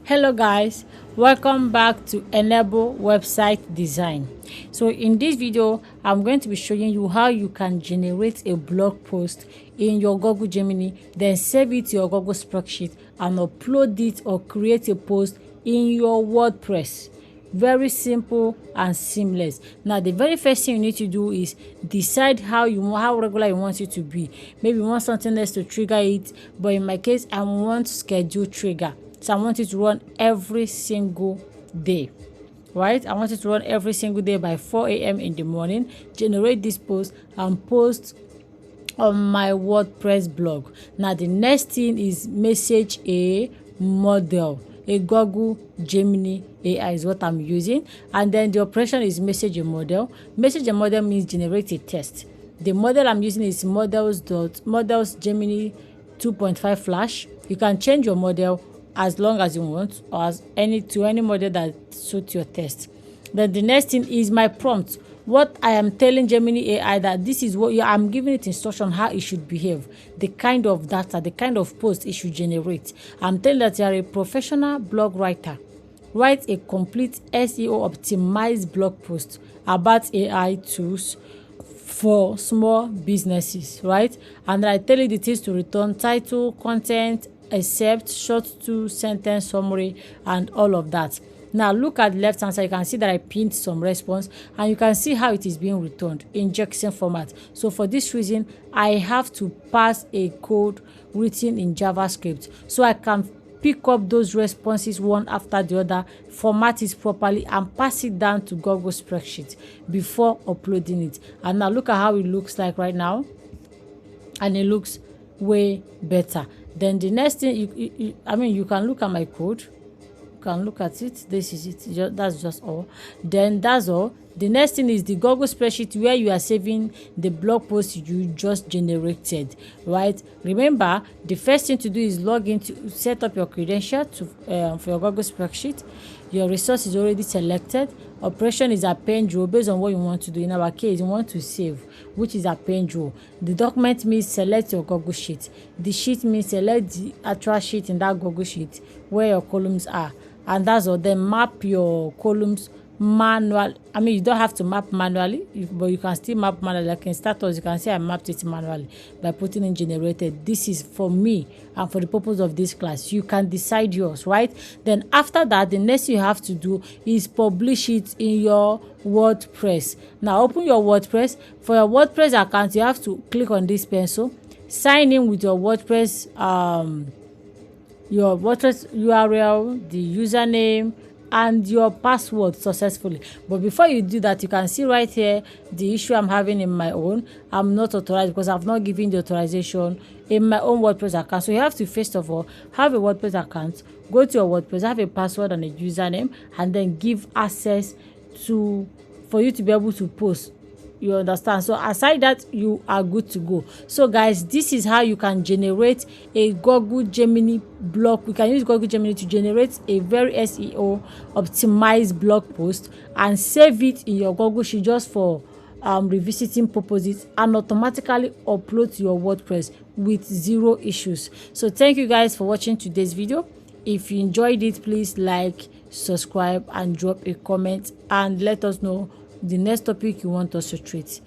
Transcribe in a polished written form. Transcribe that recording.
Hello guys, welcome back to Enable Website Design. So in this video, I'm going to be showing you how you can generate a blog post in your Google Gemini, then save it to your Google spreadsheet and upload it or create a post in your WordPress. Very simple and seamless. Now the very first thing you need to do is decide how regular you want it to be. Maybe you want something else to trigger it, but in my case I want schedule trigger. So I want it to run every single day, right? I want it to run every single day by 4 a.m. in the morning, generate this post and post on my WordPress blog. Now the next thing is message a model. A Google Gemini AI is what I'm using, and then the operation is message a model. Message a model means generate a text. The model I'm using is models Gemini 2.5 Flash. You can change your model as long as you want, or as any model that suits your text. Then the next thing is my prompt. What I am telling Gemini AI that this is what I'm giving it instruction how it should behave, the kind of data, the kind of post it should generate. I'm telling that you are a professional blog writer. Write a complete SEO optimized blog post about AI tools for small businesses, right? And I tell it is to return title, content, except short 2-sentence summary and all of that. Now look at the left hand side, you can see that I pinned some response and you can see how it is being returned in JSON format. So for this reason, I have to pass a code written in JavaScript so I can pick up those responses one after the other, format it properly and pass it down to Google spreadsheet before uploading it. And now look at how it looks like right now, and it looks way better. Then the next thing, you can look at my code. You can look at it. This is it. That's just all. Then that's all. The next thing is the Google spreadsheet where you are saving the blog post you just generated, right? Remember, the first thing to do is log in to set up your credential for your Google spreadsheet. Your resource is already selected. Operation is append row based on what you want to do. In our case, you want to save, which is append row. The document means select your Google sheet. The sheet means select the actual sheet in that Google sheet where your columns are. And that's all. Then map your columns manual. You don't have to map manually, but you can still map manually. Like in status, you can say I mapped it manually by putting in generated. This is for me and for the purpose of this class. You can decide yours, right? Then after that, the next thing you have to do is publish it in your WordPress. Now open your WordPress. For your WordPress account, you have to click on this pencil, sign in with your WordPress URL, the username and your password successfully. But before you do that, you can see right here the issue I'm having in my own. I'm not authorized because I've not given the authorization in my own WordPress account. So you have to first of all have a WordPress account, go to your WordPress, have a password and a username, and then give access for you to be able to post. You understand? So aside that, you are good to go. So guys, this is how you can generate a Google Gemini blog. We can use Google Gemini to generate a very SEO optimized blog post and save it in your Google sheet just for revisiting purposes and automatically upload to your WordPress with zero issues. So thank you guys for watching today's video. If you enjoyed it, please like, subscribe and drop a comment and let us know the next topic you want us to treat.